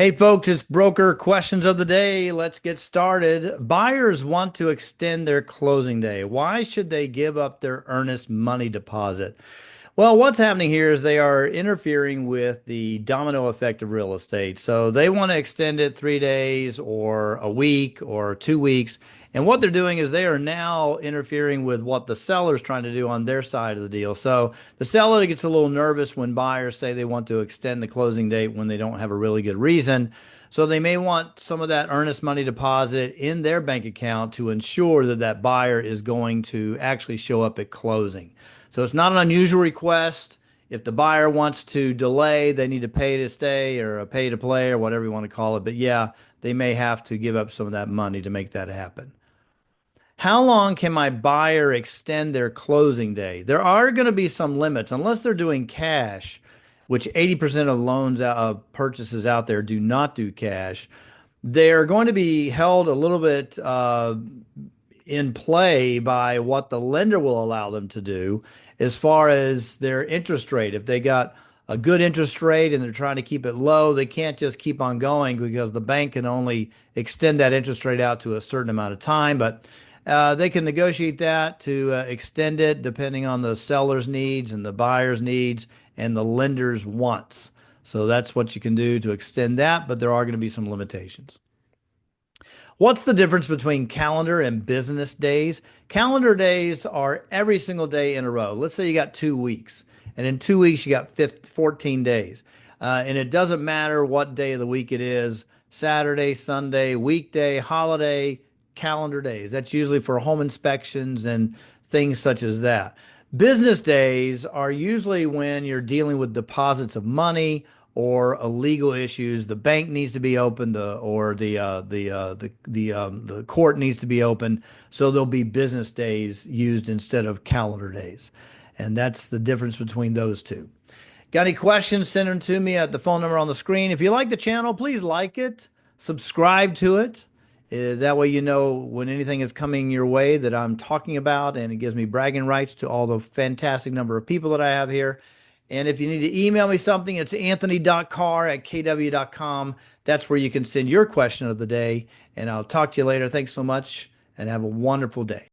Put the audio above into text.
Hey folks, it's broker questions of the day. Let's get started. Buyers want to extend their closing day. Why should they give up their earnest money deposit? Well, what's happening here is they are interfering with the domino effect of real estate. So they want to extend it 3 days or a week or 2 weeks. And what they're doing is they are now interfering with what the seller's trying to do on their side of the deal. So the seller gets a little nervous when buyers say they want to extend the closing date when they don't have a really good reason. So they may want some of that earnest money deposit in their bank account to ensure that that buyer is going to actually show up at closing. So it's not an unusual request. If the buyer wants to delay, they need to pay to stay or a pay to play or whatever you want to call it. But yeah, they may have to give up some of that money to make that happen. How long can my buyer extend their closing day? There are going to be some limits unless they're doing cash, which 80% of loans purchases out there do not do cash. They're going to be held a little bit in play by what the lender will allow them to do as far as their interest rate. If they got a good interest rate and they're trying to keep it low, they can't just keep on going because the bank can only extend that interest rate out to a certain amount of time. But they can negotiate that to extend it depending on the seller's needs and the buyer's needs and the lender's wants. So that's what you can do to extend that, but there are going to be some limitations. What's the difference between calendar and business days? Calendar days are every single day in a row. Let's say you got 2 weeks, and in 2 weeks, you got 14 days. And it doesn't matter what day of the week it is, Saturday, Sunday, weekday, holiday, calendar days. That's usually for home inspections and things such as that. Business days are usually when you're dealing with deposits of money or legal issues. The bank needs to be open, the court needs to be open. So there'll be business days used instead of calendar days, and that's the difference between those two. Got any questions? Send them to me at the phone number on the screen. If you like the channel, please like it, subscribe to it. That way you know when anything is coming your way that I'm talking about, and it gives me bragging rights to all the fantastic number of people that I have here. And if you need to email me something, it's anthony.carr@kw.com. That's where you can send your question of the day, and I'll talk to you later. Thanks so much, and have a wonderful day.